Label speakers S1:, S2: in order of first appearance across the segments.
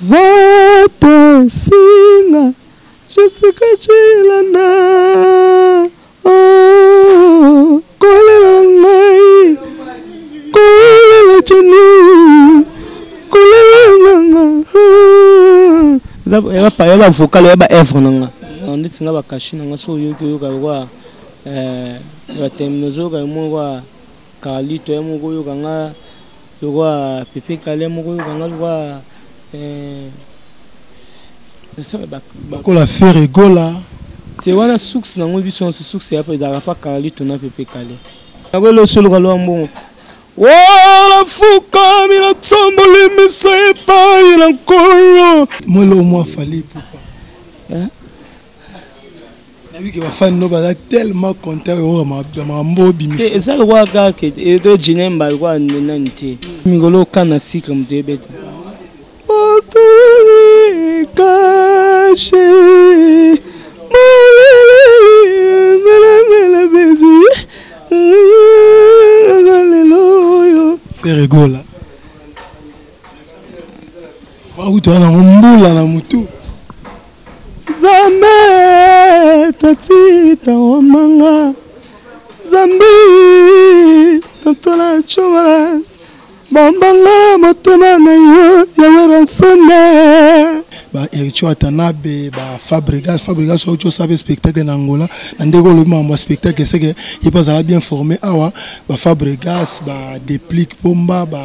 S1: Vote singa Jessica Chilana Oh Kolela ngai Kolela chini Kolela Yaba vocal yaba evre nanga nditsi nga bakashi nanga so yoka kwa batemnozo ka mo kalito ya mo yoka nga yoka pepe kale mo yoka nga yoka bakola faire gola te wana suks nango biso suks ya pa da pa kalito na pepe kale ngolo solo ka lo mbongo wala fuka mina tombole misepa ina kolo molo mo fali papa nabi ke ba fan no ba tellement content o ma mbobi mi eza lo wa ga ke e do jinemba kwa nanti mingolo kana sikra mtebeta otuli kashi mala bezi faire gola ba utana mbula na mutu Zambe tatita wamanga Zambi Tantola chomalas Bambanga motema na yo Yawera sonne Ba Ericho Atanabe Ba Fabregas so ucho sabe spectacle na Angola Nandego le mambo spectacle c'est que il pas bien formé awa Ba Fabregas Ba Déplique Pomba Ba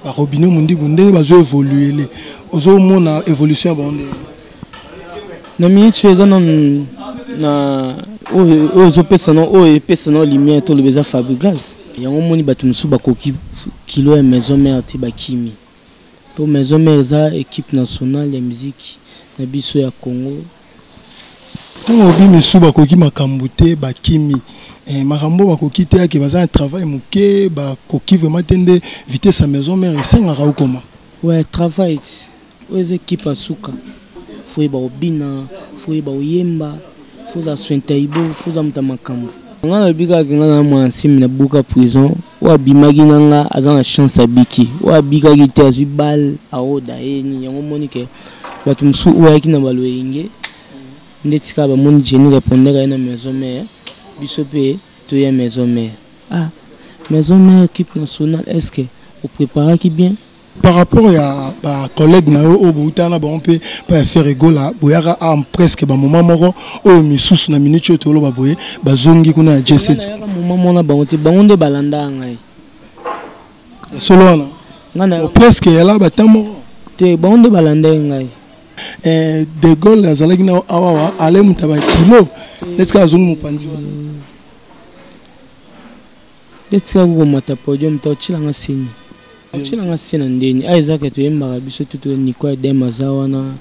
S1: Robinet Mundi Bunde Ba zo évoluer Ozo mona évolution bonde na minute eza na ozo pesano pesano lumière to le beza Fabregas yango moni batu musu bakoki kilo ya maison mère ti bakimi to maison mère za équipe nationale ya musique na biso ya Congo to obi musu bakoki makambo te bakimi makambo bakoki te ke baza un travail muke bakoki vraiment tende vitesse sa maison mère esengaka ukoma ouais travail aux équipes asuka faut ba obina faut ba oyemba faut za swentaibo faut za mutamakambo ngana bika ngana mwansi na buka prison wa bimagi nanga azana chance abiki wa bika gite azu bal aoda eni yango monike batu musu wa kina baloyenge ndetika ba moni jeni répondre na maison mère bisope to ya maison mère maison mère équipe nationale est-ce que vous préparez qui bien par rapport à ba collègue na yo o boutana ba on peut pas faire rigola boyaka am presque ba moment moko o misusu na minute to lo ba boye ba zongi kuna J7 moment mona ba onte ba onde balanda ngai solo na presque yala ba tamo te ba onde balanda ngai de Gaulle azalaki na awa ale mutaba kilo let's zongi mupanzi let's go mata podium to chilanga sini chilanga sina ndeni aizaka to yemba biso tuto niko dema zawana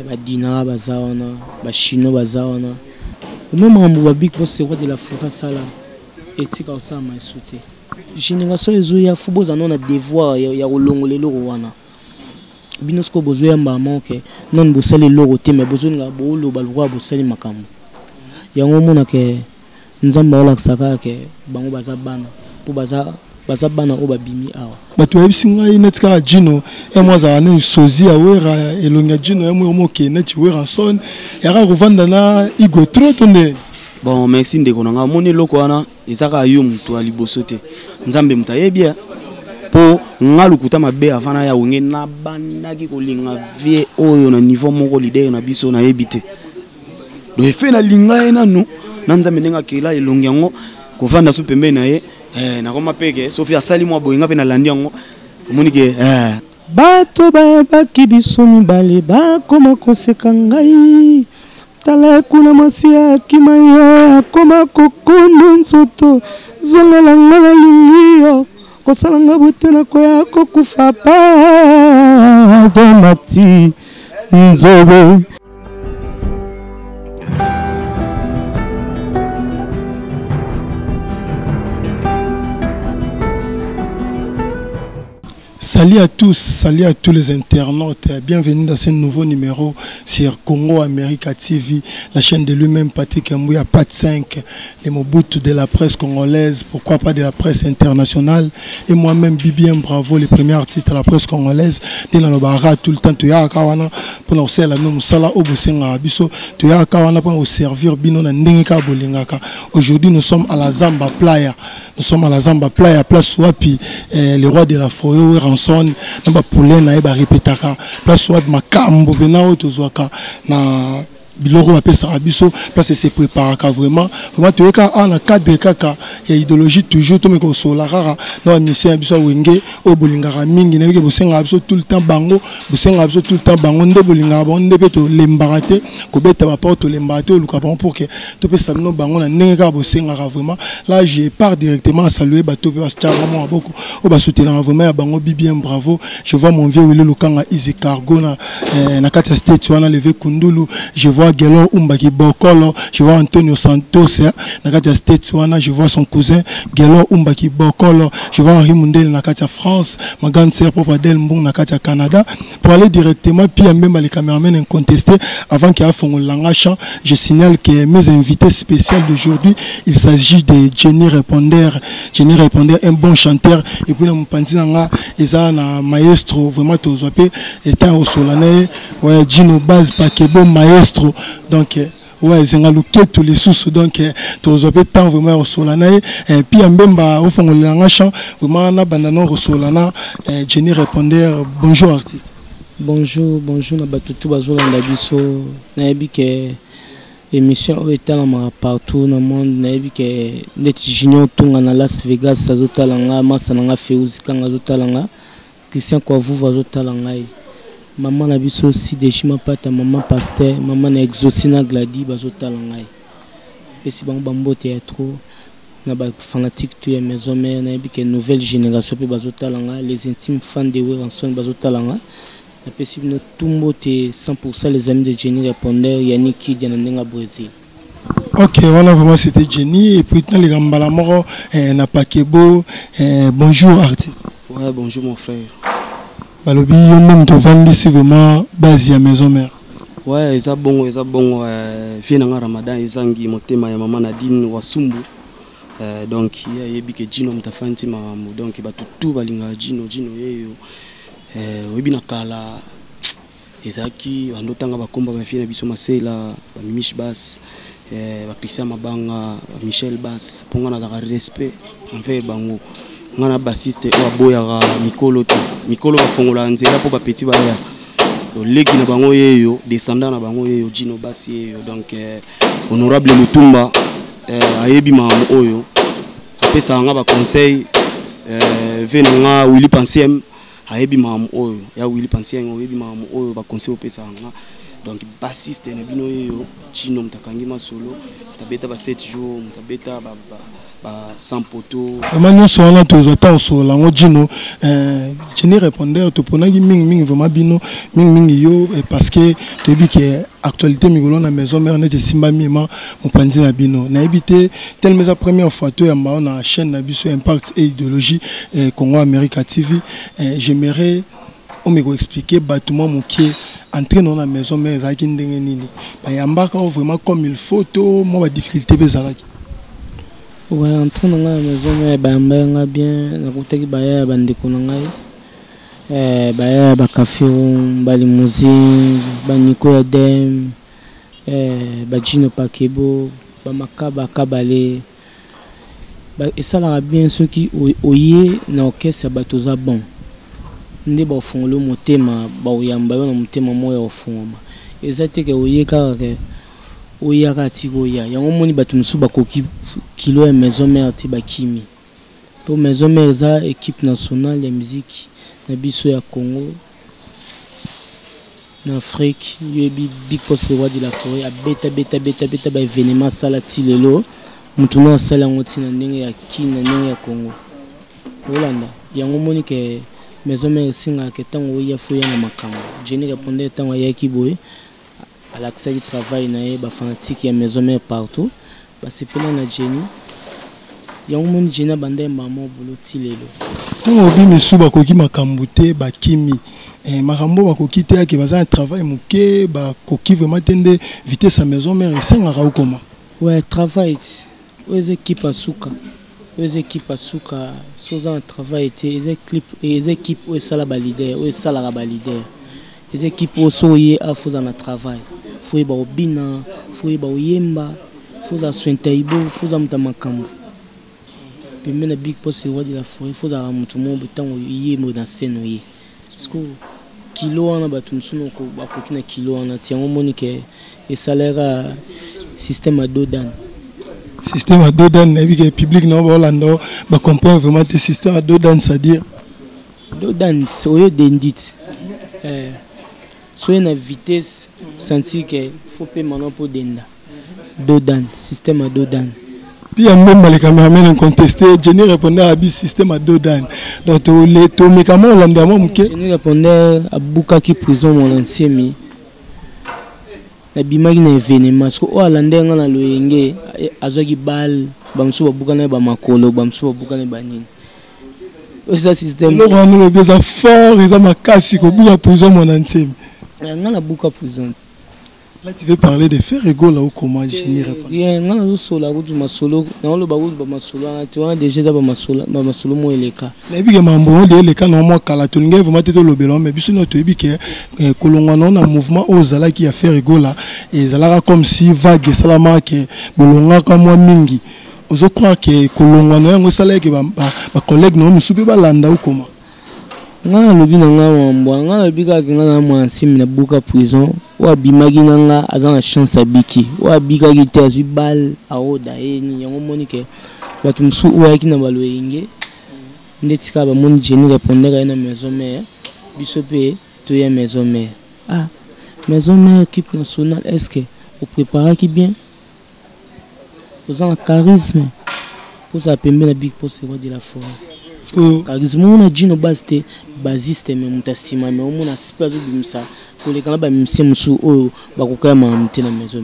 S1: badina bazawana bashino bazawana même mambo ba big boss de la flora sala etika osama esute génération ezoya fuboza non na devoir ya kolongolelo wana binosko bozo yamba manke non bosali logo te mais bozo nga bolo balwa bosali makambo yango mona ke nzamba ola ksaka ke bango bazabana po bazabana obabimi awa batu ebisinga inetika jino emwaza na sozi awera elonga jino emwe moke neti wera son yaka kovanda na igo trop tonne bon merci ndeko nanga moni loko wana ezaka yo mutu aliboso te nzambe mutayebia po ngalukuta mabe avana ya wenge na bandaki kolinga vie oyo na niveau moko leader na biso na yebite do efe na linga ena no na nzambe ndenga kela elongi yango kovanda su pembe na ye na koma peke Sofia sali mwa boyinga pe na landi yango tomoni ke bato baki biso mibale bakoma koseka ngai tala kuna masia kimaya akoma kokondo nsoto zongela ngala lingio kosalanga botena koya kokufa pa domati nzobe
S2: Salut à tous les internautes. Bienvenue dans ce nouveau numéro sur Congo America TV, la chaîne de lui-même Patrick Mbouya, Pat 5, les Mobutu de la presse congolaise, pourquoi pas de la presse internationale, et moi-même Bibien Bravo, le premier artiste de la presse congolaise. Tout le temps, tu as kawana pour nous servir la nous sala au bosenga abiso, tu as kawana pour nous servir bino na ndengeka bolingaka. Aujourd'hui, nous sommes à la Zamba Playa. Nous sommes à la Zamba Playa, place Wapi, le roi de la forêt, Ranson, Namba Poulen, Naeba Répétaka, place Wapi, Makambo, Benao, Tozwaka, na Biloro appelle ça Abisso, place se prépare vraiment tu es quand en cadre kaka il y a idéologie toujours tout mais qu'on soit la rara non mission Abisso Wenge au Bolingara mingi n'avait que bosenga Abisso tout le temps bango bosenga Abisso tout le temps bango nde Bolingara bon nde beto lembarate ko beta ba porte lembarate ou luka bon pour que tout peut sabino bango na nenga bosenga vraiment là je pars directement à saluer bato pe vraiment beaucoup au ba soutenir vraiment bango Bibien Bravo. Je vois mon vieux Willy Lukanga Easy Cargo na kata state wana levé Kundulu. Je vois Gelor Umbaki Bokolo, je vois Antonio Santos, Nakatia State, je vois son cousin Gelor Umbaki Bokolo, je vois Henri Mundel Nakatia France, ma grande sœur Popadel Mbong Nakatia Canada, pour aller directement, puis même les caméramans incontestés, avant qu'il y ait un langage, je signale que mes invités spéciaux d'aujourd'hui, il s'agit de Jenny Réponder, un bon chanteur, et puis nous pensons ils ont un maestro, vraiment tous étant au Solanais, ouais, Gino Baz Pakebo, maestro. Donc, ouais, c'est un look tous les sous, donc, tous les temps vraiment au Solana, et puis en bemba, au fond, le langage, vraiment, on a abandonné au Solana, Jenny Répondeur, bonjour artiste.
S1: Bonjour, na batutu bazolanda biso, na yebi ke émission etalama partout dans le monde, na yebi ke net junior tunga na Las Vegas azotalanga, masananga feuzi kanga azotalanga, Christian Kwavu azotalanga. Maman na biso aussi de chima pata maman pasteur maman na exaucina gladi bazotalangai pesi bango bambote ya trop na ba fanatique tu ya maison mère na bi que nouvelle génération pe bazotalanga les intimes fans de Ranson bazotalanga na pesi no tumbote 100% les amis de Jenny Répondeur Yannick Kid na ndenga Brésil.
S2: Ok, voilà vraiment c'était Jenny et puis dans les gambala moro na Pakebo. Bonjour artiste.
S3: Ouais, bonjour mon frère.
S2: Balobi yo même to vandi si vraiment base ya maison mère.
S3: Ouais, eza bongo vie na Ramadan ezangi motema ya mama Nadine Wasumbu. Donc ya yebi ke Jino mtafanti mamu donc batutu balinga Jino yeyo. Webi na kala ezaki bandotanga bakomba ba fie na biso masela ba Mish Bass ba Christian Mabanga ba Michel Bass ponga na respect envers bango. Ngana bassiste o aboya mikolo bafongola nzela po ba petit baya leki na bango yeyo descendant na bango yeyo Jino Basi yeyo donc honorable Mutumba ayebi mamu oyo apesa nga ba conseil venanga Willy Pansiem ayebi mamu oyo ya Willy Pansiem ayebi mamu oyo ba conseil opesa nga donc bassiste na bino yeyo Jino mtakangi masolo tabeta ba 7 jours mtabeta ba sans poteau.
S2: Vraiment, nous sommes là tous autant sur la Jino. Jenny Répondeur, tu peux dire ming vraiment bino ming yo parce que tu dis que actualité migolo na maison mère net simba mima mon panzi na bino. Na habité telle mais la première fois tu es na chaîne na biso Impact et idéologie Congo America TV. J'aimerais on me expliquer bâtiment mon qui entrer dans la maison mère za kindenge nini. Ba yambaka vraiment comme il faut to moi difficulté bezalaki.
S1: Ouais, en train de la maison, mais bien, na kutaki baya bandeko na ngai, baya ba café, ba limousine, ba Nico Adem, ba Jino Pakebo, ba Makaba Kabale, et ça là bien ceux qui oye na orchestre batoza bon. Nde ba fongolo motema, ba oyamba na motema moya ofongoma. Ezate ke oye kaka oyaka tikoya yango moni bato musu bakoki kilo ya maison mère ti bakimi pour maison mère za équipe nationale de musique na biso ya Congo na Afrique yebi big boss roi de la forêt a beta ba événement sala ti lelo mutu no sala ngoti na ndenge ya kina ndenge ya Congo Holanda yango moni ke maison mère singa ke tango ya fo ya na makambo Jenny Répondeur tango ya kiboye à l'accès du travail nae ba fanatique ya maison mère partout ba sepela na Jenny ya un monde Jenny bande maman boulot ti lelo
S2: Ntango obi misu bakoki makambo te bakimi makambo bakoki te ake baza un travail moke bakoki vraiment tende vitesse à maison mère esengaka okoma.
S1: Ouais, travail aux équipes à souka. Aux équipes à souka, sans un travail les équipes où ça la balidère, où ça la balidère. Les équipes où soyez à faire un travail. Faut y ba obina, faut y ba oyemba, faut à sointaibo, faut à mutamakambo. Puis même big post le roi de la forêt, faut à mutumo butan oyemo dans scène oye. Parce que kilo ana batumsuno ko bakokina kilo ana tiango monique et salaire système à dos dan.
S2: Système à dos dan, le public non Orlando, bah comprend vraiment le système à dos dan, c'est-à-dire
S1: dos dan, c'est au d'indit. Soit une vitesse, sentir qu'il faut payer maintenant pour denda. Dos dan, système à dos dan.
S2: Puis il y a même les caméramans contesté, Jenny répondait à un système à dos dan. Donc les médicaments hollandais,
S1: Jenny répondait à Bukaki prison mon ancien mi. La bimagi na événement parce que au hollandais ngana loyenge azoki bal bamsu babukana ba makolo bamsu babukana ba nini. Ce système
S2: le rendre le bien fort ils ont ma casse ko buka prison mon ancien.
S1: Ngana buka prison.
S2: Là tu veux parler de faire rigolo là ou comment Jenny répond.
S1: Rien ngana zo sola ko ma solo na lo ba ko ba masolo na tu vois déjà za ba masolo mo eleka.
S2: Na bi ke mambo de eleka na mo kala to ngai vraiment te to lobelo mais biso no to bi ke kolongwa na mouvement ozala qui a fait rigolo là et zalaka comme si vague salama ke bolonga ka mo mingi. Ozo croire que kolongwa na ngo sala ke ba collègue no misupe ba landa ou comment.
S1: Ngana lobi na nga mbwa ngana lobi ka ngana mwansi na buka prison wa bimagi nanga azana chance abiki wa bika gite azu bal aoda eni yango monike batu msu oya kina baloyenge ndetika ba moni Jenny répondera na maison mère biso pe to ya maison mère maison mère équipe nationale est-ce que vous préparez qui bien vous avez un charisme pour ça pembe na big post roi de la forêt. Charisme on a Gino Baste basiste mais mutasima mais on a space bimsa pour les canaba mimsi musu o bakoka ma mtena maison.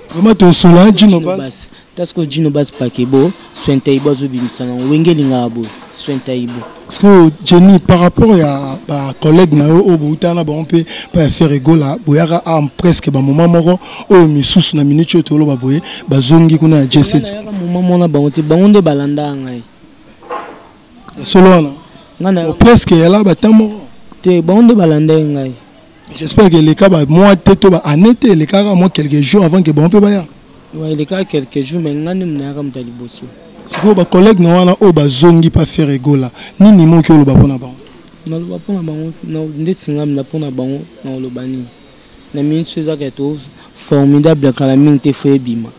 S2: Vraiment to sola Gino Baste
S1: parce que Gino Baste pakebo sointa ibo zo bimsa na wengelinga abo sointa ibo.
S2: Parce que Jenny par rapport à ba collègue na o boutana ba on peut pas faire rigolo là boyaka am presque ba moment moko o misusu na minute to lo ba boye ba zongi kuna J7
S1: moment mona ba on te ba onde balanda ngai.
S2: Solo na presque là batamo
S1: te bonde balanda ngai.
S2: J'espère que les cas ba moi teto ba année les cas moi quelques jours avant que bon peut ba ya.
S1: Ouais les cas quelques jours mais ngani mnaka mtaliboso.
S2: Siko ba collègue no wana o ba zongi pas faire rigola nini mo ki lo ba pona ba.
S1: Na lo ba pona ba na ndetsinga mna pona ba na lo bani. Na minute za keto formidable kala minte fe bima.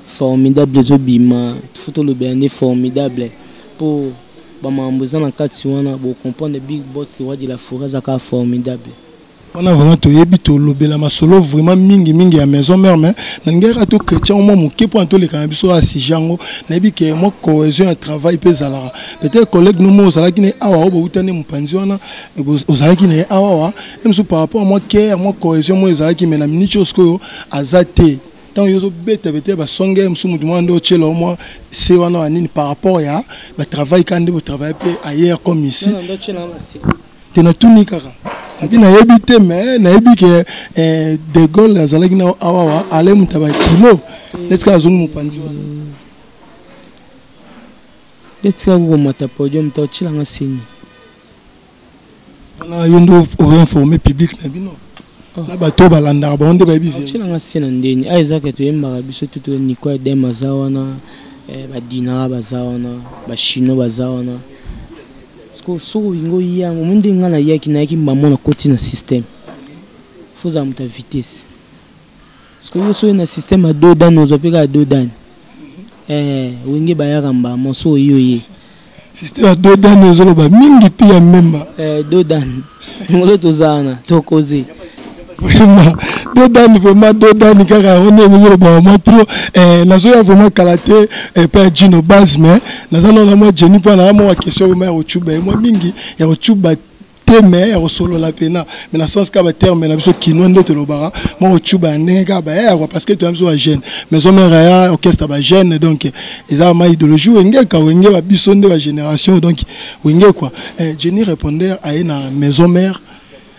S1: Formidable zo bima photo le bien formidable pour bamamboza na kati wana bo comprendre big boss roi de la forêt zaka formidable.
S2: On a vraiment to yebi to lobela masolo vraiment mingi ya maison mère mais na ngera to chrétien au moment ke pour les kan biso a si jango na bi ke mo cohésion un travail pe zalara peut-être collègue nous mo zala ki ne awa o utane mpanzi wana ozala ki ne awa même par rapport à moi ke mo cohésion mo zala ki mena minute sko azate tant yozo bete ba songe msumu demande au chelo moi c'est wana nini par rapport ya ba travail quand de travail pe ailleurs comme ici tena tuni kaka abi na yebite mais na yebi ke de Gaulle azalaki na awa ale mutaba kilo letska azungu mpanzi
S1: letska go mata podium to chilanga sini
S2: na yondo informer public na bino na bato balanda ba onde ba bi
S1: chilanga sina ndeni aizaka to yemba biso tuto nikwa de mazawana ba dina bazawana ba chino bazawana sko so ingo yango munde ngana yaki na yaki mamona koti na système faut muta vitesse sko yo so na système a do dan ozo peka do dan wenge bayaka mbamo so yoye
S2: système a do dan ozo ba mingi pia memba
S1: do dan ngolo tozana tokoze
S2: vraiment Dodan kaka on est mesure ba moi trop nazoya vraiment kalaté pas Gino Base mais nazana na moi Jenny pa na moi question ma rochuba moi mingi ya rochuba te mais solo la pena mais dans sens ka ba terme na biso kino ndoto lo bara mo chuba nenga ba parce que tu as besoin jeune mais on ya orchestre ba jeune donc ils ont ma idéologie wenge ka wenge ba biso de la génération donc wenge quoi Jenny répondait à une maison mère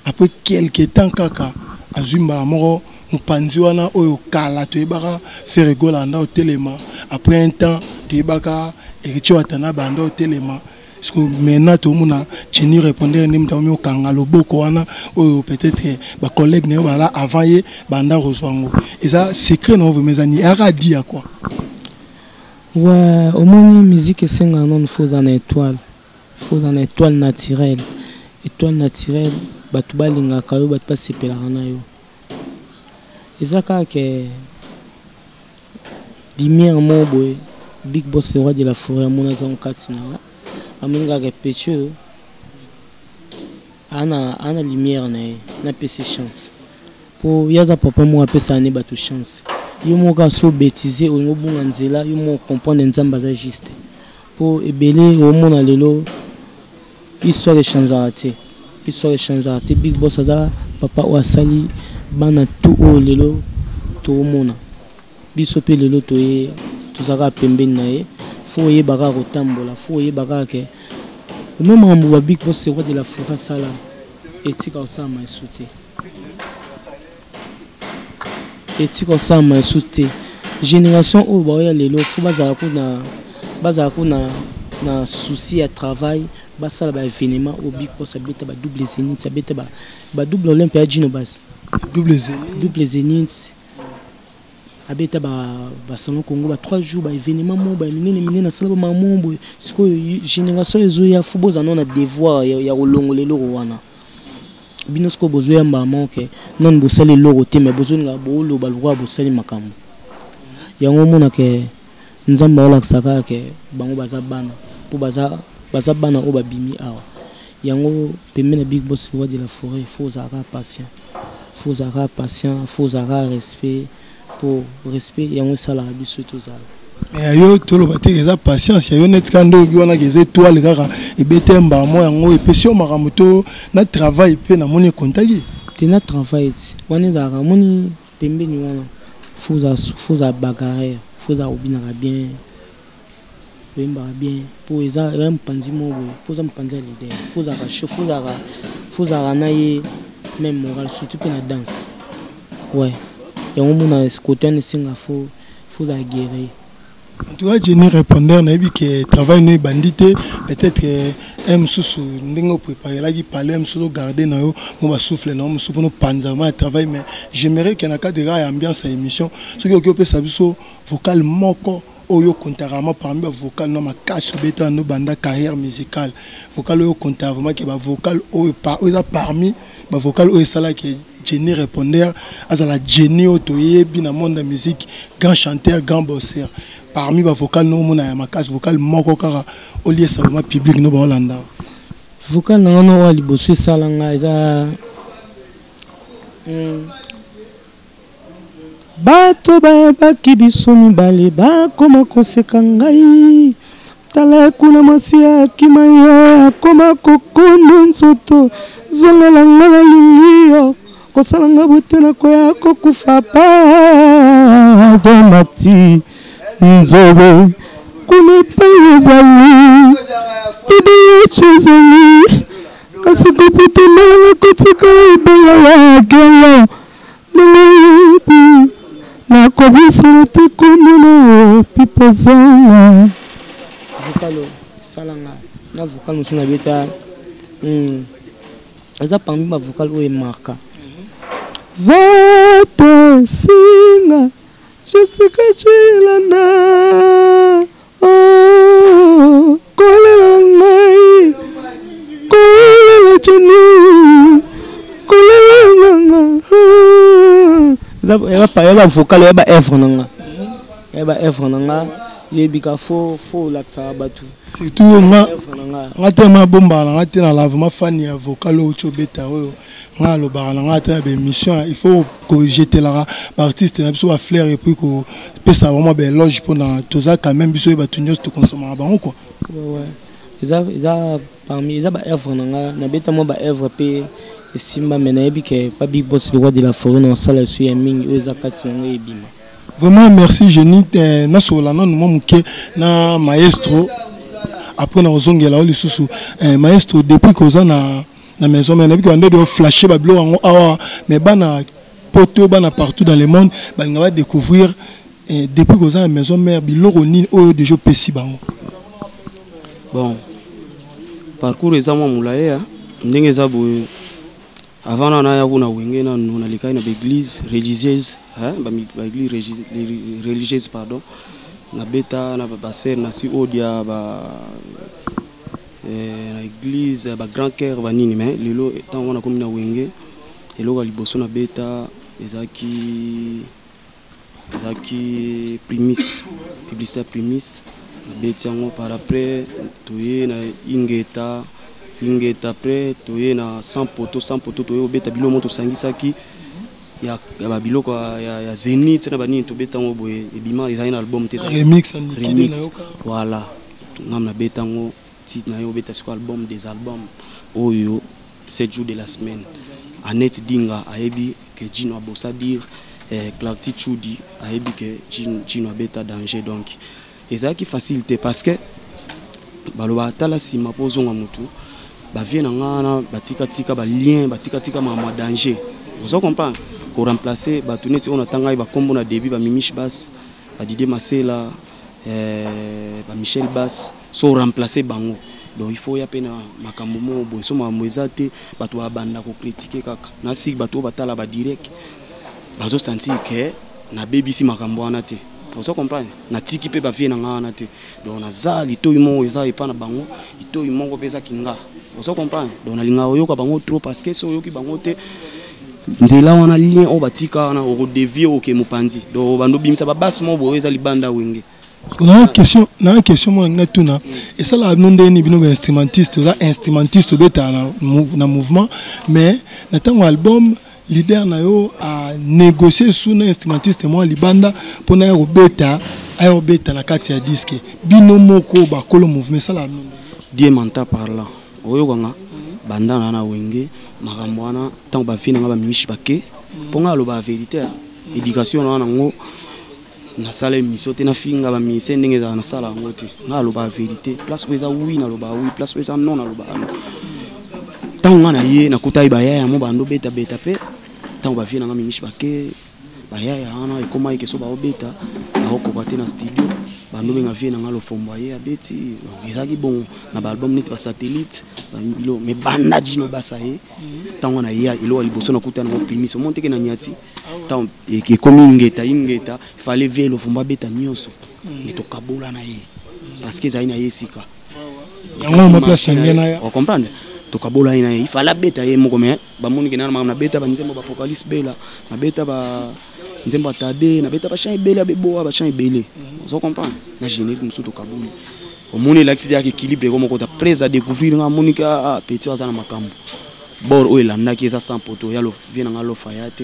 S2: après quelques temps kaka azumba moro mpanzi wana oyo kala to ibaka faire golanda au téléma après un temps to ibaka et watana banda au téléma parce que maintenant tout le monde Jenny répondait ni mtaomi okanga loboko wana oyo peut-être ba collègue ne bala avant ye banda rozwango et ça secret non vous mes amis a dit à quoi
S1: ouais au moins musique c'est un non faut en étoile naturelle batu balinga kayo batu pasepela na yo ezaka ke lumière mobo Big Boss le roi de la forêt mona zon katsina aminga ke pecho ana lumière na pese chance pour yaza papa mo apesa ne batu chance yo mo ka so bêtiser o ngobunga nzela yo mo comprendre nzamba za juste pour ebele o mona lelo histoire de changer Big Boss aza papa o asali bana tout o lelo to mona biso pe lelo to ye tuzaka pembeni na ye fo ye baka kotambola fo ye baka ke même ambu ba Big Boss roi de la forêt sala etika osama esute génération o ba ya lelo fo bazala kuna na souci à travail basala ba événement au Big Boss abeta ba double zénith abeta ba double olympia Gino Bass double zénith abeta ba salon Congo ba 3 jours ba événement mo ba minene na sala ba mamombo siko génération ezo ya fuboza non na devoir ya kolongolelo wana binosko bozo ya mbama ke non bosali logo te mais bozo nga bolo ba lwa bosali makambo yango mona ke nzamba ola saka ke bango baza bana pour baza bana o babimi awa yango pemena Big Boss roi de la forêt il faut avoir patient faut avoir respect pour respect yango sala biso tozala
S2: mais yo tolo bate eza patience yo net kando biona ke ze toile kaka ebete mbamo yango epesio makamoto na travail pe na moni contagi
S1: te na travail wana za moni pembeni wana faut bagarre faut obina bien pour les armes panzimo pour ça me panzer l'idée faut avoir chaud faut avoir naïe même moral surtout pour la danse ouais et on a ce côté ne singa faut guérir
S2: en tout cas Jenny répondeur na bi que travail no bandité peut-être aime sous ndingo préparer là qui parler aime sous garder na yo mo ba souffle na mo sous pour no panzama travail mais j'aimerais qu'il y en a cas de ambiance à émission ce qui occupe ça biso vocal moko oyo kontarama parmi ba vocal no makasi beta no banda carrière musicale vocal oyo kontar vraiment que ba vocal oyo parmi ba vocal oyo sala que Jenny répondeur azala Jenny otoye bi na monde de musique grand chanteur grand bosseur parmi ba vocal no mona ya makasi vocal moko kaka olie sa vraiment public no ba Hollanda
S1: vocal na no wa liboso sala nga eza bato bayebaki biso mibale bakoma koseka ngai tala kuna mwasi akima ye akoma kokondo nzoto zongela nga nalingi yo kosala nga bote na koya kokufa pa domati nzobe kuna epai ezali idiyeche ezali kasi kopute mbala kotika ebela ya gelo nelebi na kobisa te komono pipozanga vocalo salanga na vocal musu na beta eza parmi ba vocal oyo marka vote singa Jessica Chilana oh kolela ngai kolela chini kolela eba vocal eba effort nanga yebika fo la tsabatu
S2: surtout nga tema bomba nga tena lavement fan ya vocal o chobeta oyo nga lo barana nga tena be mission il faut que jeter la artiste na biso ba fleur et puis ko pesa vraiment be éloge pour na toza quand même biso ba tunyo to consommer bango quoi
S1: ouais eza parmi les œuvres na beta mo ba œuvre pe simba mena yebi que pas Big Boss le roi de la forêt non sala su ya mingi oza kati na ebima.
S2: Vraiment merci Génie na sola na mo muke na maestro après na ozongela oli susu maestro depuis koza na maison mais na bi ko ande de flasher ba blo ngo awa mais bana poto bana partout dans le monde ba nga va découvrir depuis koza na maison mère biloko ni oyo déjà pesi bango.
S3: Bon parcours ezama mulaye ndenge za boye avant na ya kuna wenge na likai na église religieuse ba église religieuse pardon na beta na ba ser na si odia ba na église ba grand cœur ba nini mais lelo tant na komi na wenge eloko liboso na beta ezaki primis publicité primis beti yango par après toye na ingeta après toye na 100 poteaux toye obeta biloko moto sangisaki ya ba biloko ya Zénith na banini to beta ngo boye ebima ezali na album te
S2: remix
S3: voilà ngam na beta ngo titre na yo beta sur album des albums oyo 7 jours de la semaine Annette Dinga ayebi que Gino abosa dire Clarty Chudi ayebi que Gino beta danger donc ezaki facilité parce que baloba tala sima pozonga mutu ba vie na ngana batika ba lien batika ma danger vous comprenez ko remplacer ba tuneti on atanga ba kombo na début ba Mimish Bass ba Didier Masela ba Michel Bass so remplacer bango donc il faut ya pena makambo mo boy so ma moezate bato banda ko critiquer kaka na sik bato batala ba direct bazo sentir que na baby si makambo anate vous comprenez na tiki pe ba vie na ngana te donc na zali to imo eza epa na bango ito imo pesa kinga vous comprenez donc na linga oyo ka bango trop parce que so yo ki bango te nzela wana lien o batika na o devier o ke mopanzi donc bando bimisa ba basse mo bo eza libanda wenge.
S2: On a une question moi na tuna et ça la non ni bino instrumentiste beta na mouvement mais na tango album leader na yo a négocier sous na instrumentiste moi libanda pour na beta na kati ya disque bino moko ba kolo mouvement ça la non
S3: Dieu manta par là oyo kanga banda na wenge makambo wana tango ba fina ba mishi bake ponga lo ba vérité éducation na ngo na sala émission te na finga ba mise ndenge za na sala ngo te na lo ba vérité place où eza oui na lo ba oui place où eza non na lo ba non tango na ye na kutai ba ya mo bando beta pe tango ba fina nga mishi bake ba ya ana e koma ike so ba obeta na oko ba te na studio bando benga vie na ngalo fomba ye abeti ezaki bon na ba album net ba satellite ba bilo me banda Gino basa ye tango na ye ilo liboso na kuta na primis monte ke na nyati tango e komi ingeta fallait velo fomba beta nyonso et to kabola na ye parce que zaina ye sika
S2: yango ma place ngena ya
S3: on comprendre to kabola na ye il fallait beta ye moko me ba moni ke na beta ba nzembo ba apocalypse bela na beta ba nzembo atade na beta ba chan ebele abeboa ba chan ebele vous comprenez na générique musu to kabuli au moni l'accident ya équilibre comme ko ta presse à découvrir nga monika petit azana makambo bor o elanda ki eza 100 poto ya lo vient nga lo fayate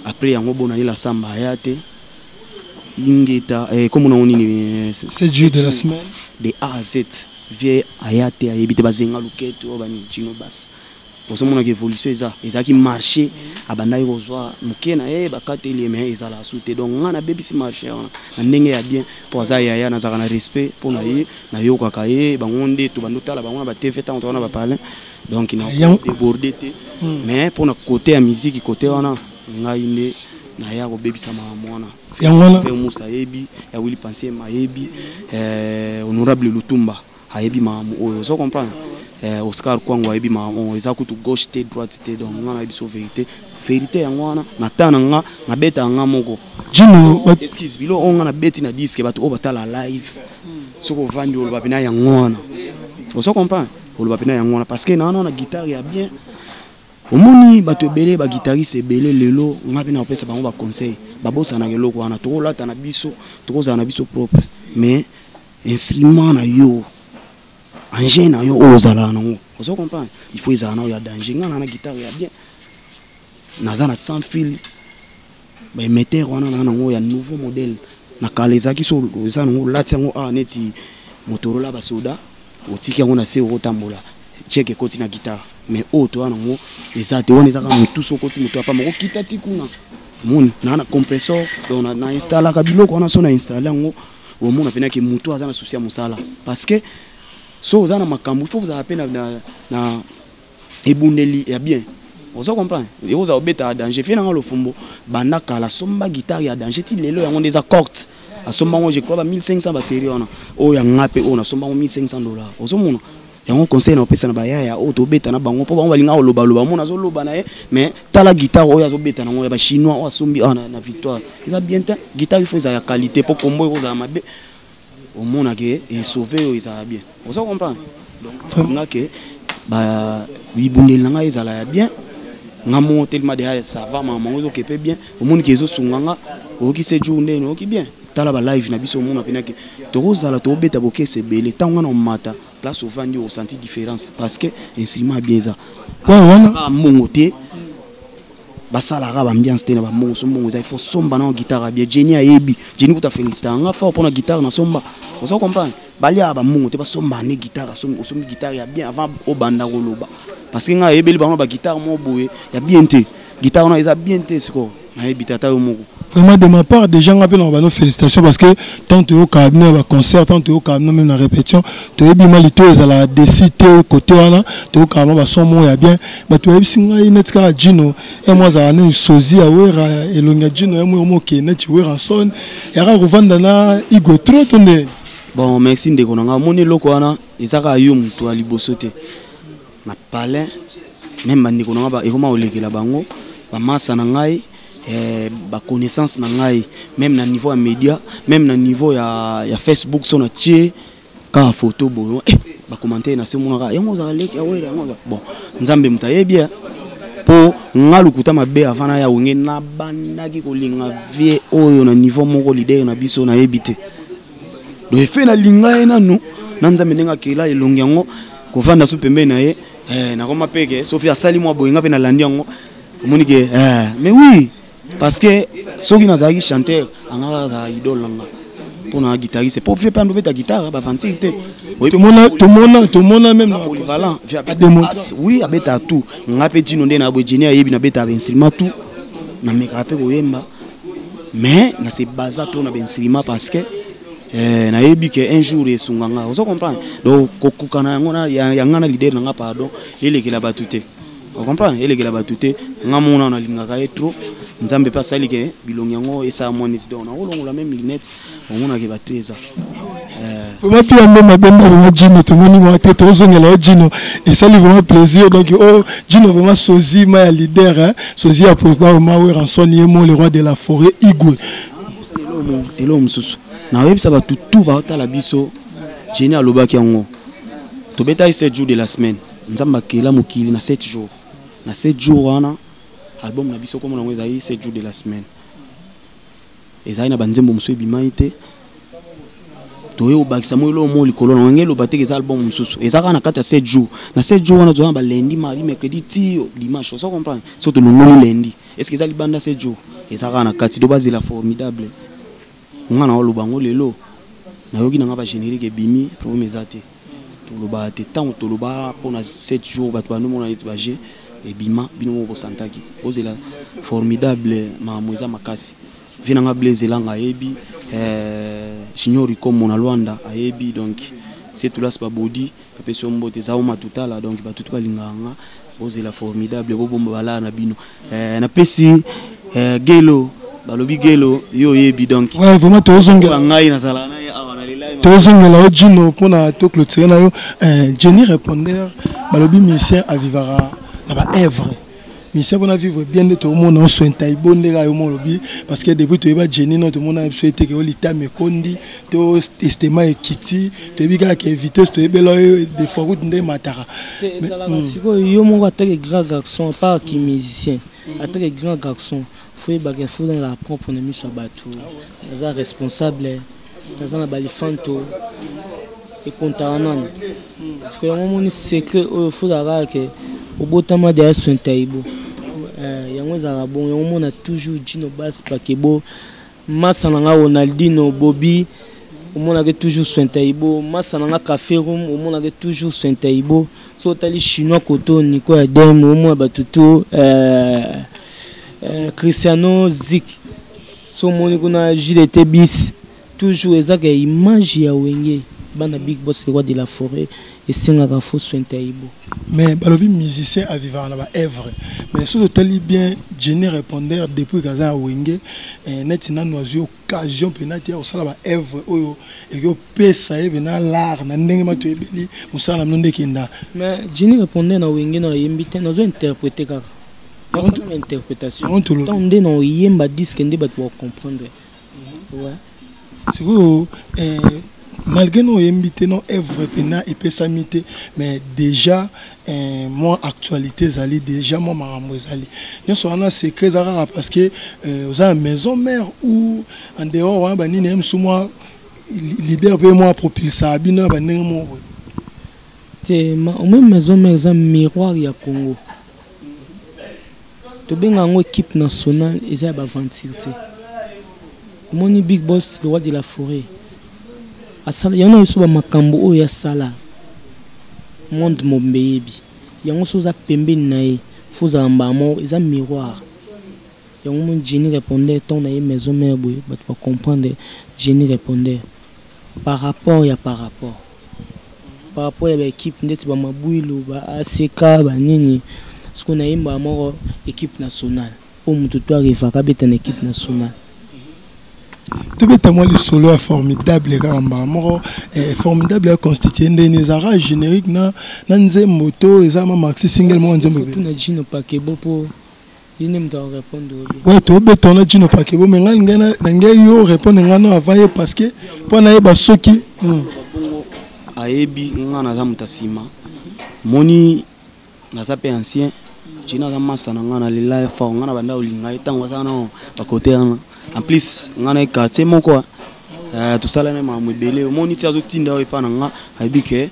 S3: après yango bona la samba ayate ingeta comme on ni
S2: 7 jours de la semaine
S3: de A à Z vie ayate ayebite bazenga luketo ba ni Gino Bass pour ce monde évolution eza qui marché abanda yo zwa mukena bakate les mais eza la soute donc ngana baby si marché na ndenge ya bien pour ça ya na zaka na respect pour na ye na yo kaka ye bangonde to bandota la bangona ba TV tant on va parler donc il a débordé mais pour na côté ya musique côté wana ngai ne na ya ko baby sama mwana
S2: yangona
S3: pe musa yebi ya Willy Penser mayebi honorable Lutumba ayebi mamu oyo so comprendre Oscar Kwango ayebi mamu eza kutu gauche te droite te donc ngana biso vérité yangwana natana nga na beta nga moko
S2: Gino
S3: excuse bilo onga na beti na disque bato o batala live soko vandi o babina yangwana so comprendre o babina yangwana parce que na guitare ya bien omoni bato ebele ba guitariste ebele lelo ngapi na opesa bango ba conseil babosa na keloko wana to lata na biso to za na biso propre mais instrument na yo engin na yo ozala nango vous comprenez il faut ezala na ya danger ngana na guitare ya bien nazana sans fil ba émetteur wana na nango ya nouveau modèle na kalezaki so za nango lati yango neti Motorola ba soda otiki yango na se otambola check ekoti na guitare mais auto wana ngo ezate wana ezaka mutu sokoti mutu apa moko kitati kuna moni na compresseur donc na installer ka biloko wana so na installer ngo au monde pena ke mutu azana souci ya musala parce que so ozana makambo il faut vous appeler na ebundeli ya bien ozo comprendre et vous obeta danger fina ngalo fumbo banda kala somba guitare ya danger ti lelo yango des accords asomba ngo je crois 1500 ba série ona o ya ngape o na somba ngo $1500 ozo mona yango conseil na pesa na bayaya o to beta na bango po bango balinga loba mona zo loba na mais tala guitare o ya zo beta na ngo ya ba chinois o asombi na victoire ils a bien temps guitare il faut ça ya qualité pour combo ko za mabe au mona ke et sauver o isa bien ozo comprendre donc nga ke ba bibundel nga ezala ya bien ngamo tellement de ça va maman ozo kepe bien au monde ke zo sunganga o ki se journée no ki bien tala ba live na biso mona pena ke to rozala to beta boke se bele tanga na mata place au vandi au senti différence parce que instrument bien ça
S2: ouais wana
S3: mongote basala ka ambiance tena ba mongo so mongo za il faut somba na guitare bien Jenny ayebi Jenny kuta féliciter nga fort pour na guitare na somba on se comprend balia ba mongo te ba somba na guitare so guitare ya bien avant au banda koloba parce que nga ayebeli ba ba guitare mo boye ya bien te guitare na eza bien te siko na yebita ta yo moko.
S2: Vraiment de ma part, des gens appellent nos félicitations parce que tant que au cabinet, concert, tant que au cabinet, même la répétition, tu es bien mal, tu es à la décité au côté, tu es au cabinet, son mot est bien. Mais tu es bien, il est à Gino, et moi, ça a une sosie à Ouera, et l'on a Gino, et moi, qui est net, tu es en son, et à revendre là, il go trop tonné.
S3: Bon, merci de konanga, mon éloquent, et ça a eu un toit libosoté. Ma palais, même Mandi konanga, et comment on l'a bango, ma masse en angaï. Ba connaissance na ngai même na niveau ya média même na niveau ya Facebook so na tie ka photo boyo ba commenter na se mona yango za leki awela yango bon nzambe mutayebia po ngalu kutama be avana ya wenge na bandaki kolinga vie oyo na niveau moko leader na biso na yebite do efe na linga ena no na nzambe ndenga kila elongi yango ko vanda su pembe na ye na koma peke Sophie asali mwa boyenga pe na landi yango komunike mais oui parce que ceux qui n'ont chanteur en a idole pour un guitariste pour faire pas ta guitare bah fantastique
S2: tout le monde même
S3: polyvalent oui avec tout on a petit nom na bojini ayebi na beta instrument tout na mekape koyemba mais na se base to na instrument parce que na yebi que un jour et sunganga vous comprenez donc kokukana ngona yangana leader nga pardon il est que la batute vous comprenez il est que la batute ngamona na lingaka trop nzambe pa sali ke bilongi yango esa monisi donc na olongola même lunette omona ke ba trésor
S2: vraiment puis même mabenda vraiment Gino tout moni mo te to zongela Gino et ça lui vraiment plaisir donc oh Gino vraiment sozi ma leader hein sozi à président Mawe Ranson Yemo le roi de la forêt Igwe
S3: elo mususu na websa ba tutu ba tala biso Jenny alobaki yango to beta 7 jours de la semaine nzamba kela mokili na 7 jours na 7 jours wana album na biso comme on a 7 jours de la semaine et ça ina banzembo muso bimaite to yo bakisa mo lo mo likolo na ngelo bateke za album mususu et ça kana kata 7 jours na 7 jours wana zo ba lundi mardi mercredi ti dimanche ça comprendre surtout le lundi est-ce que ça li banda 7 jours et ça kana kati do bazela formidable ngana lo bango lelo na yoki na ngaba générique bimi pour mesate to lo ba te tant to lo ba pour na 7 jours ba to no mona itbaje et bima bino mo santaki ozela formidable mamoza makasi vinanga blaze langa yebi signori comme na Luanda ayebi donc c'est tout là c'est pas body peso mbote za uma tutala donc ba tutu balinganga ozela formidable bo bomba bala na bino na pesi gelo balobi gelo yo yebi donc
S2: ouais vraiment to zongela
S3: ngai na sala na awana lelai
S2: to zongela Gino pona to clôturer na yo Jenny répondeur balobi mission à vivara na ba œuvre mission pour vivre bien de tout le monde en soin taïbo ndega yo molobi parce que depuis to eba Jenny no tout le monde a souhaité que olita mekondi to estema ekiti to bika que vitesse to ebelo de fois de matara
S1: mais siko yo mo attaque grand garçon pas qui musicien attaque grand garçon faut baguer faut dans la propre ennemi sur bateau ça responsable ça na balifanto et contanan parce que on moni secret au faut d'avoir que au botama de soin taïbo yango za bon yango mona toujours Gino basse pa ke bo massa na Ronaldinho Bobby on a toujours soin taibo massa na café room on a toujours soin taibo so tali chinois koto niko ya dem au moins batuto Cristiano Zik so moni kuna JDT bis toujours ezaka image ya wenge bana big boss le roi de la forêt et sengaka faux soin taibo
S2: mais balobi musicien à vivre na ba œuvre mais surtout tali bien Jenny répondeur depuis kaza wenge net na noisi occasion penati ya osala ba œuvre oyo et yo pesa e bena l'art na ndenge matu ebeli musala mnonde kinda
S1: mais Jenny répondeur na wenge na yembite nazo interpréter kaka na interprétation tant ndé na yemba disque ndé ba pour comprendre ouais
S2: c'est que malgré nos invités, nos œuvres pena et pesamité, mais déjà moi actualité zali déjà moi marambo zali. Nous sommes là c'est très rare parce que vous avez une maison mère ou en dehors on bani nem sous moi leader pe moi propulser abina bani mo.
S1: C'est au même maison mère un miroir ya Congo. To benga ngo équipe nationale eza ba ventilité. Moni big boss le roi de la forêt. Asala yana yusu ba makambo o ya sala monde mombeyebi yango soza pembe nae foza mbamo eza miroir yango mon Jenny répondait ton na maison mère boy ba tu comprendre Jenny répondait par rapport ya par rapport ya équipe ndeti ba mabuilo ba ACK ba nini ce qu'on a imba moro équipe nationale au mutu to arriva ka beta na équipe nationale.
S2: Tout est moi le solo formidable formidable à constituer des arras génériques na moto et ça maxi single moi nzembe
S1: tout na Gino Pakebo pour il ne me doit répondre
S2: ouais to beton na Gino Pakebo mais ngana yo répondre ngana avant parce que pour na yeba soki
S3: ayebi ngana za mutasima moni na zape ancien Gina za massa na ngana le live fa ngana banda olinga etango sana ba côté en plus ngana quartier moko tout ça là même à mobile moni tia zo tinda o pa na nga habike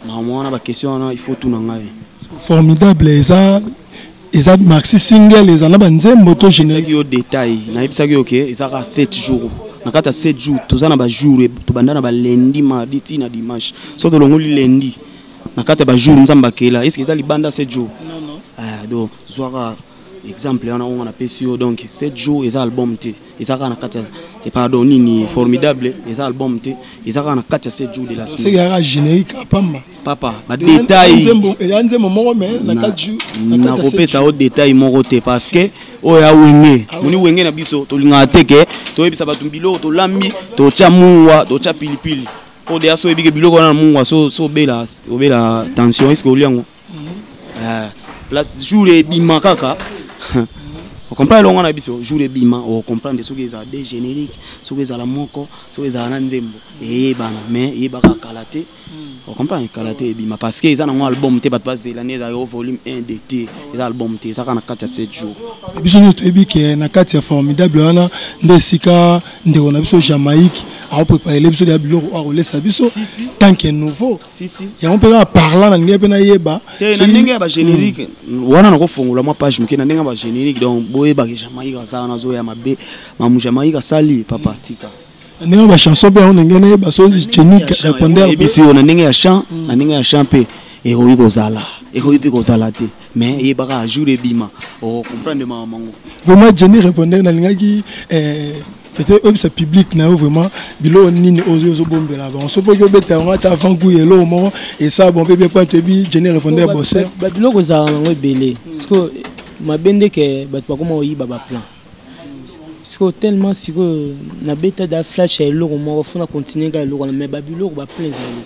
S3: na mona ba question na il faut tout na nga
S2: formidable eza maxi single les ana banze moto générique
S3: yo détail na yebisa ki OK eza ka 7 jours na kata 7 jours tout ça na ba jour to banda na ba lundi mardi ti na dimanche so to longoli lundi na kata ba jour nzamba kela est-ce que eza libanda 7 jours non donc soir exemple on a PCO donc 7 jours et album té et ça na kata et pardon ni formidable et album té et ça na kata 7 jours de la semaine
S2: c'est gara générique
S3: papa ba détail
S2: yanze momo mais na 4 jours
S3: na kopé ça au détail moko té parce que o ya wenge moni wenge na biso to linga teke to yebisa batumbilo to lambi to chamuwa to cha pilipili o de aso ebike biloko na mungwa so bela obela tension est-ce que oliango place jour et bima kaka on comprend le on a biso jour et bima on comprend des choses des génériques ce que ça la moko ce que ça na nzembo et bana mais et baka kalaté on comprend kalaté et bima parce que ils ont un album té pas l'année au volume 1 d'été les album té ça kana 4 à 7 jours
S2: biso nous to ebike na 4 formidable wana ndesika ndeko na biso Jamaïque a préparé les biso de biloko a roler sa biso tant que nouveau
S3: si
S2: ya on peut parler na ngebe na yeba
S3: na ndenge ba générique wana na ko fongola moi page mke na ndenge ba générique donc boye ba Jamaïque ça na zo ya mabe mamu Jamaïque sali papa tika
S2: ndenge ba chanson be on ngene yeba so Jenny répondeur
S3: biso na ndenge ya chant na ndenge ya chant pe et ko zala te mais e baka jour et bima on comprendre maman
S2: vraiment Jenny répondeur na lingaki peut-être que c'est public na vraiment bilo nini ozo bombela on se peut que bete on ta avant goût elo mo et ça bon bébé pas te bi Jenny répondeur bosser
S1: ba bilo ko za ngo belé parce que ma bende ke ba to comme oyi baba plan parce que tellement si que na beta da flash elo mo faut na continuer ga elo mais ba bilo ba plein zali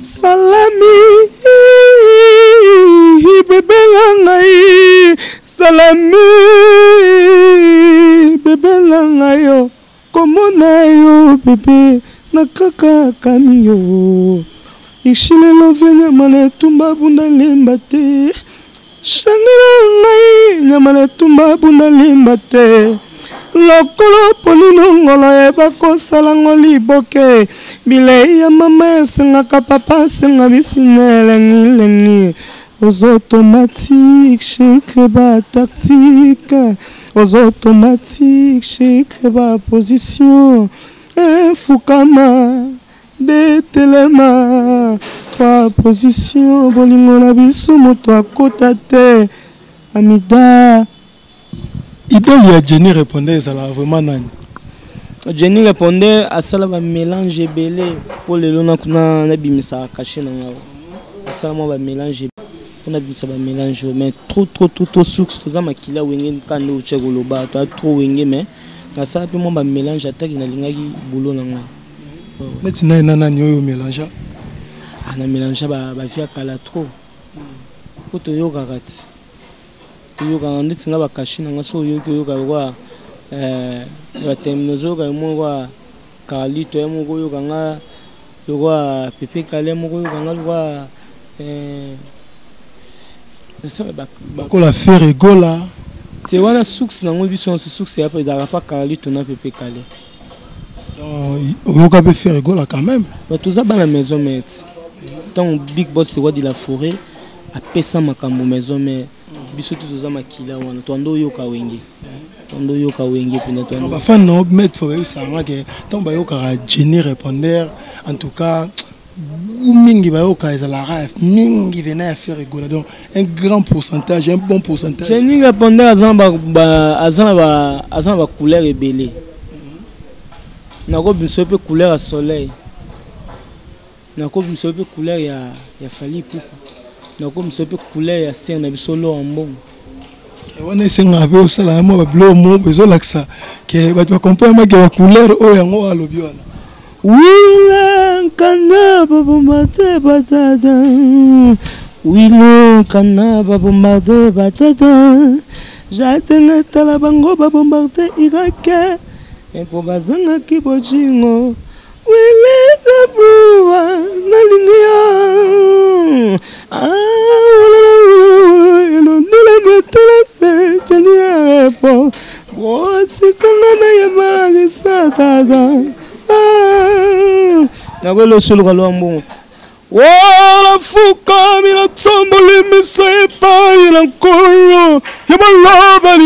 S2: salami bébé ngai salami bébé langayo komona yo bébé nakaka kamio ishile lovenya mane tumba bunda limbate shangira ngai nyamane tumba bunda limbate lokolo ponino ngolo eba ko salango liboke bile ya mama singaka papa singa bisinele ngilengi aux automatiques, chez Kreba tactique, aux automatiques, chez Kreba position,
S1: Fukama de telema 3 positions bolingo na biso moto akota te amida.
S2: Idole ya Jenny répondait ça là vraiment nani?
S1: Jenny répondait à ça là mélange belé pour le lona kuna na bimisa caché na ngao. Ça moi ba mélange on a bimisa ba mélange mais trop sucre to za makila wenge kande uche goloba to trop wenge mais na ça pe moi ba mélange ataki na lingaki boulot na ngao.
S2: Maintenant nana nyoyo mélange.
S1: Na mélange ba via kala trop. Pour to yoga rat. Yoga nditsi nga bakashi na ngaso yoga kwa batemnozo ka mwa kalito ya moko yoga nga yoga pepe kale moko yoga nga kwa ça
S2: ko la faire rigola
S1: te wana suks na ngobi son suks ya pa da pa kalito na pepe kale
S2: yoga be faire rigola quand même
S1: ba tout ça ba la maison maître tant big boss c'est quoi de la forêt a pesa makambo maison mais biso tuzoza makila wana tondo yoka wenge pina tondo
S2: ba fan no mettre faut ça ngake tant ba yoka Jenny répondeur en tout cas mingi ba yoka ezala rêve mingi venait à faire rigoler donc un grand pourcentage un bon pourcentage
S1: Jenny répondeur azana ba couleur ebelé na ko biso pe couleur à soleil na ko biso pe couleur ya fali puku na comme ça peut couler ya scène na bisolo en bon
S2: on est senga avec au sala mo ba blo mo bezo laksa ke ba tu comprendre que la couleur o yango alobi wana
S1: wila kana babomate batata wilo kana babomate batata jatenga tala bango babomate irake e po bazanga kibojingo wile the blue nalingia Nagolo solo kalombo wala fuka mina tombo limisa epa ina kolo yamaloba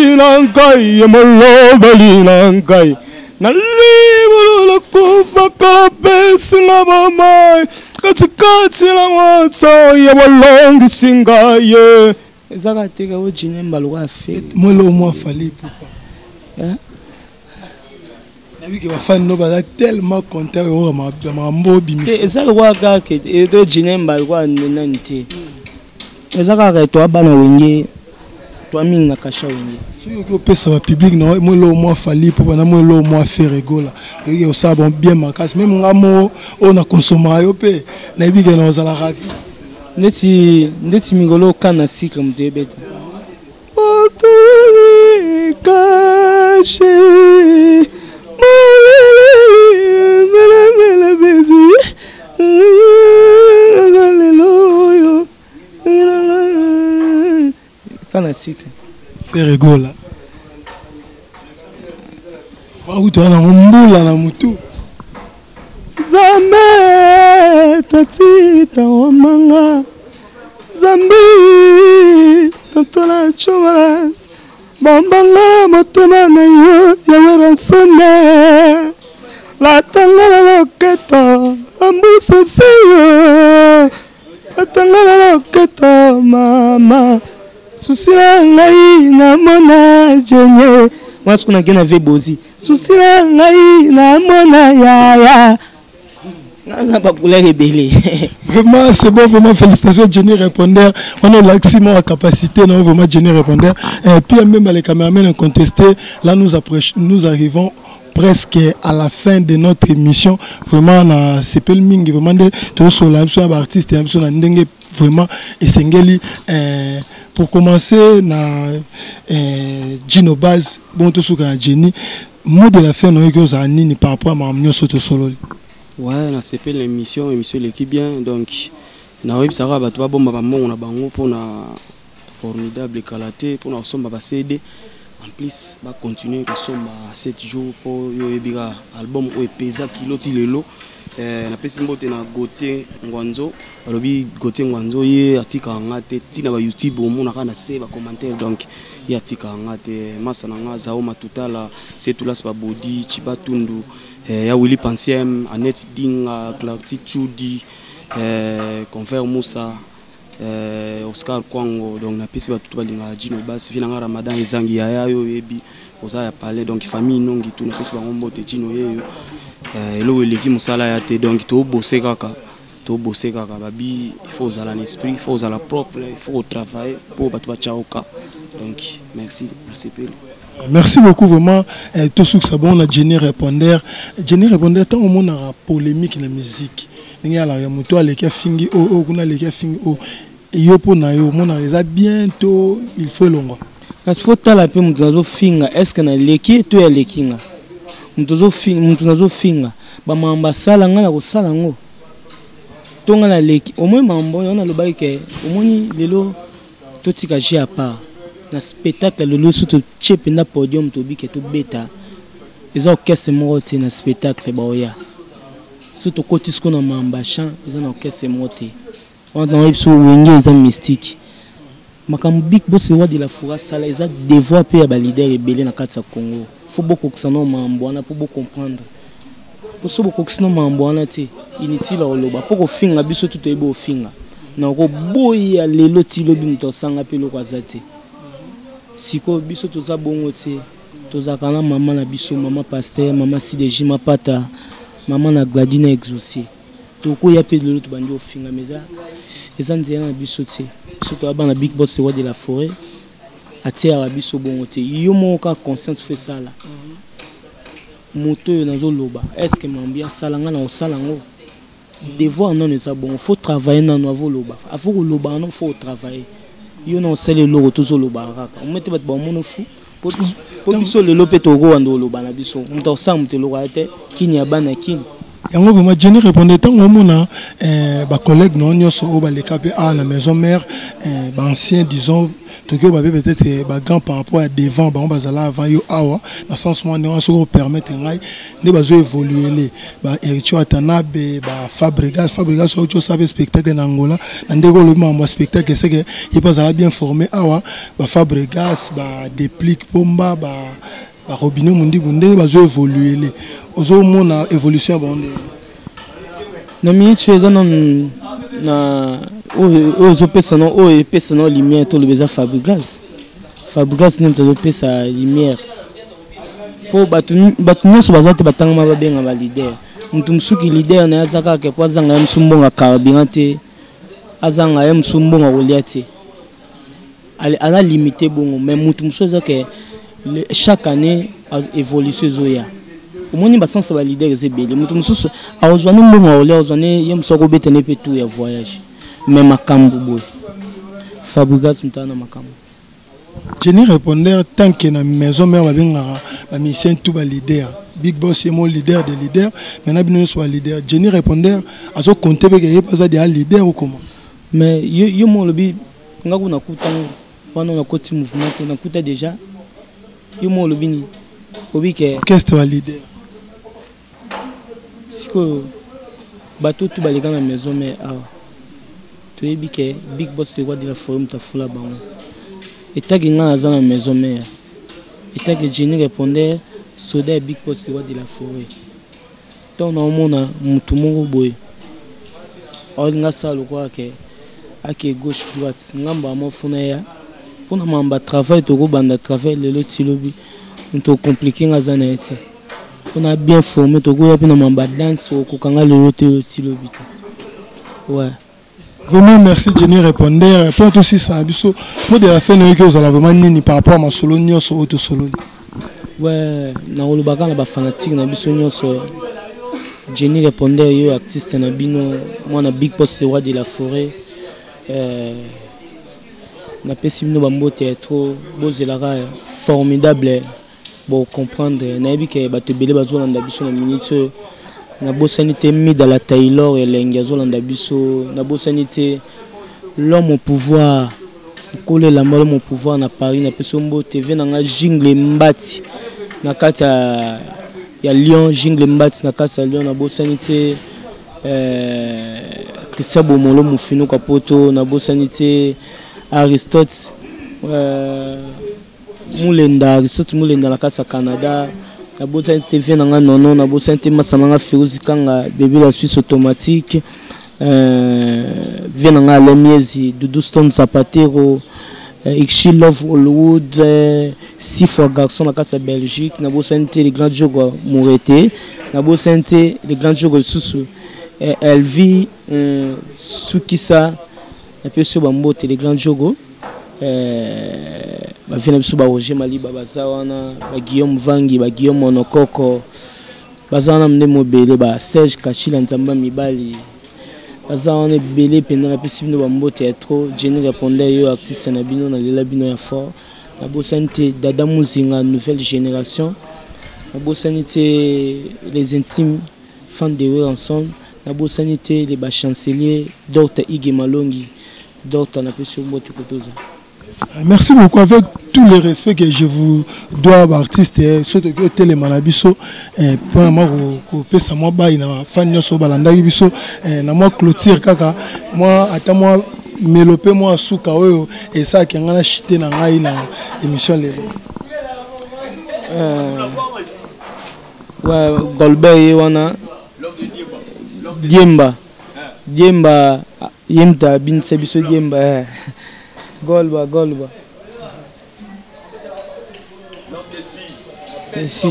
S1: linangai nalibulu la kufa kala besi na bamai katikati la moto yabalongi singaye ezaka teka o Jenny mbaluka fe
S2: molo mo fali papa nabi ke ba fan no ba tellement content o ma mbo bimisi
S1: ezaka kwa kake edo Jenny mbaluka nanite ezaka ka to abana wenge to minga kasha wenge
S2: so yo pesa ba public no molo mo fali papa na molo mo faire rigola yo ça bon bien makasi même ngamo on a consommé yo pe nabi ke no zala ravi ndeti mingolo kana sikre mtebeta
S1: otuli kashi mala bezi galeloyo kana sikre
S2: faire rigola wa uto na mbula na mutu
S1: Zambe tatita omanga Zambi totola chomalas Bambanga motema na yo ya sone La tangala loketo ambusa seyo La tangala loketo mama Susila ngai na mona jenye Mwasi kuna gena vebozi Susila ngai na mona yaya
S2: Vraiment, c'est bon, vraiment, félicitations Jenny répondeur. On a l'accès à capacité, non, vraiment Jenny répondeur. Et puis même les caméramans ont contesté. Là, nous arrivons presque à la fin de notre émission. Vraiment, c'est pas le ming, vraiment, tous sur l'artiste, vraiment, et Sengeli. Pour commencer, Gino Baz, bon, tout ce que Jenny, mot de la fin, nous avons par rapport à ma soto solo.
S3: Ouais, on s'appelle l'émission l'équipe bien donc na web ça va toi bomba ba mon na bango pour na formidable qualité pour na somba ba CD en plus va continuer que somba 7 jours pour yo ebira album o pesa kilo ti lelo na pesi mbote na Gauthier Ngwanzo alobi Gauthier Ngwanzo ye atika ngate ti na ba YouTube o mona kana se ba commentaire donc ya atika ngate masa na nga za o matutala c'est tout là ba body chiba tundu ya Willy Pansiem, Annette Dinga, Clarty Chudi, Confère Moussa, Oscar Kwango, donc na pesi batutu balinga jino basi vina nga Ramadan ezangi ya yo yebi oza ya parler donc famille nongi tu na pesi bango mbote jino yeyo elo eleki musala ya te donc to bosser kaka babi il faut uzala l'esprit, il faut uzala propre, il faut travailler pour batu bachaoka. Donc merci Pele.
S2: Merci beaucoup vraiment. Tout ce que ça bon, on a Jenny Répondeur. Jenny Répondeur, tant au monde a polémique dans la musique. Il y a la moto à l'équipe fingi o kuna l'équipe fingi o yo po na yo mon a bientôt il faut longo.
S1: Parce qu'il faut tala pe mutunazo finga est-ce que na leki to ya lekinga. Mutunazo finga ba mamba sala ngala ko sala ngo. Tonga na leki au moins mambo on a le bail que au moins lelo to tika ji à part. Na spectacle lelo surtout chep na podium to bi ke to beta. Les orchestres morte na spectacle ba oya. Surtout côté ce qu'on a mamba chant, ils ont orchestre morte. On a eu sur wenge ils ont mystique. Makam big boss wa de la fora sala ils ont devoir payer ba leader rebelle na kati ya Congo. Faut beaucoup que ça non mambo on a pour beaucoup comprendre. Pour so beaucoup que ça non mambo on a té inutile oloba. Pour ko finga biso tout e bo finga. Na ko boya lelo ti lobi mto sanga pe lokwa zate. Siko biso to za bongo té. To za kana maman na biso maman pasteur maman Sideji Mapata. Maman na Gladine exaucé. Toko ya pe de l'autre bandi au finga meza. Les Andiens na biso té. Surtout abana big boss roi de la forêt. Atia la biso bongo té. Yo mo ka conscience fait ça là. Moto yo nazo loba. Est-ce que mambia salanga na osalango? Devoir non ça bon. Faut travailler na no loba. Faut que loba non faut travailler. Yo non c'est le logo toujours loba kaka. On mette bat bon mono fou. Pour biso le lope to go ando loba na biso. Mto sam te loba te kini abana kini.
S2: Yango vraiment Jenny répondait tant au mona ba collègue non nyoso o ba le capé à la maison mère ba ancien disons Tokyo ba peut-être ba grand par rapport à devant ba on bazala avant yo awa dans sens moi on se permettre ngai ne bazo évoluer les ba Ericho Atanabe ba Fabregas autre savait spectacle en Angola ndeko le membre spectacle c'est que il pas bien formé awa ba Fabregas ba Déplique Pomba ba Robinho Mundi Bunde bazo évoluer les ozo mona évolution bon
S1: na minute tu es na ozo personne o personne lumière to le besoin Fabregas nem to pesa lumière po batu nyoso bazate batanga mabenga ba leader mutu musuki leader na azaka ke kwa zanga msumbonga carburante azanga ya msumbonga goliate ala limité bongo mais mutu musoza ke chaque année évolution zoya au moins ba sens ba leader ezebele mutu mususu awozwana mbonga ole awozwana yemsoko betene pe tout ya voyage mais makambo boy Fabregas mutana makambo
S2: Jenny répondait tant que na maison mère ba benga ba mission tout ba leader big boss est mon leader des leaders maintenant bino soit leader Jenny répondait azo compter be que pas des leader ou comment
S1: mais yo mo lobi ngaku na kutango wana na koti mouvement na kuta déjà yo mo lobi ni obi ke
S2: qu'est-ce que leader
S1: siko bato tout ba na maison mais tu es big boss c'est quoi de la forme ta foula bango et ta ginga za na maison mère et ta que Jenny répondait soda big boss c'est quoi de la forêt ton na mona mutu moko boy on nga ça le quoi que ake gauche droite ngamba mo funa ya pona mamba travail to go banda travail le loti lobi to compliqué nga za na ete on a bien formé to go ya pina mamba dance ko kanga le loti lobi ouais.
S2: Vraiment merci Jenny répondait pour aussi ça abiso moi de la fin que vous allez vraiment nini par rapport à ma solo nyoso auto solo
S1: ouais na olobaka na ba fanatique na biso nyoso Jenny répondait yo artiste na bino moi na big boss roi de la forêt na pessimino bambote trop bozelaka formidable pour comprendre na yebike bato belé bazolanda biso na minute na bosanité mida la Taylor et l'engazolanda biso na bosanité l'homme au pouvoir coller la mort au pouvoir na Paris na pesombo TV na jingle mbati na kata ya Lyon jingle mbati na kata Lyon na bosanité Christian Bomolo mufino kwa poto na bosanité Aristote Mulenda na kata Canada na bosani te vie nanga nono na bosani te masananga Feruzi Kanga bébé la Suisse automatique vie nanga Lemiezi Doudou Stone Zapatero Ikshi Love Hollywood 6 fois garçon na kasa Belgique na bosani te les grands jours Mourete na bosani te les grands jours Susu Elvi Sukisa na pe so bambote les grands jours bavina biso ba Roger Maliba bazawana ba Guillaume Vangi ba Guillaume Monokoko bazawana mne mobele ba Serge Kachila Nzamba Mibali bazawana belé pendant la piscine bambote ya trop Jenny répondait yo artiste na bino na lela bino ya fort na bosante Dada Muzinga nouvelle génération na bosante les intimes fans de eux ensemble na bosante les ba chancelier Dr Ige Malongi Dr na piscine mbote kotoza.
S2: Merci beaucoup. Avec tout le respect que je vous dois, artiste, surtout que télé manabiso, pour moi, ça moi bail na fan so balanda biso, na moi clôture kaka, moi attends moi mélopé moi souka oyo et ça qui ngana chité na ngai na émission lelo.
S1: Ouais, Golbey wana Diemba Yemta bin sebiso Diemba. Golba. Si.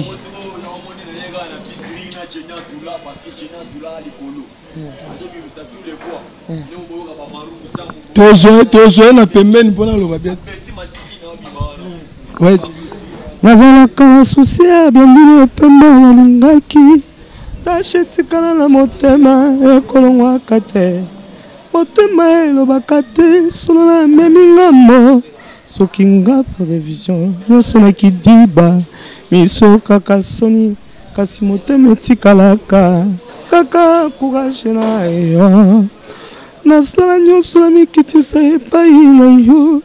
S2: Tozo na pembeni pona lo babet. Ouais.
S1: Nazalaka souci bien pembeni lingaki. Tashetikana na motema ekolongwa kate. Motema elobaka te solo na memi ngambo soki nga pa révision nyonso na kidiba miso kaka soni kasi motema etikalaka kaka courage na yo nasala nyonso na mikitisa epai na yo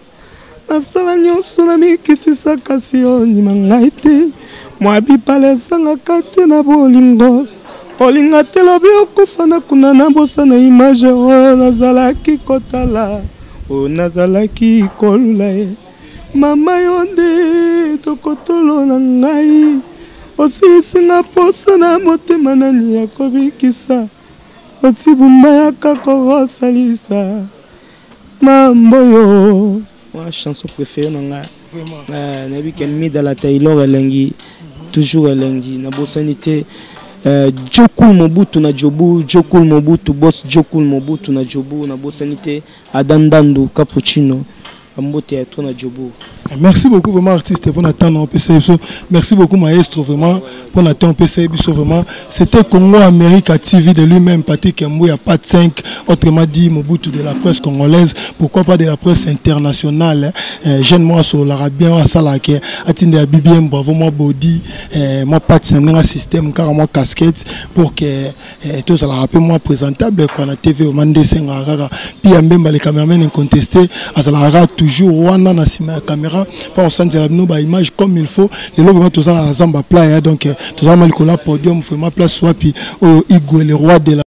S1: nasala nyonso na mikitisa kasi yo ndima ngai te mwa bipala ezangaka te na bolingo olinga te lobi okufa na kuna na bosa na image o nazalaki kotala o nazalaki kolula ye mama yo nde tokotolo na ngai osilisinga posa na motema nani ya kobikisa otibumba yaka kosalisa mambo yo ma chanson préférée na ngai nayebi ke Midala Taylor elengi toujours elengi na bosani te Jokul Mobutu na Jobu, Jokul Mobutu, boss Jokul Mobutu na Jobu, na bossanité, Adandandu, Cappuccino, Ambote à toi na Jobu.
S2: Merci beaucoup vraiment artiste pour attendre au PC. Merci beaucoup maestro vraiment pour attendre au PC vraiment. C'était Congo America TV de lui-même Patrick Mbouya pas de 5 autrement dit Mobutu de la presse congolaise, pourquoi pas de la presse internationale. Jeune moi sur l'arabien à Salake, atteindre à BBM bravo moi body, moi pas de 5 système car moi casquette pour que tous à la rappel moi présentable quoi la TV au mandé sengara puis mbemba les caméramans incontestés à la toujours wana na sima caméra pas on sent la image comme il faut les lots vraiment tous à la zamba playa donc tous à mal podium vraiment place soit puis Igwe le roi de la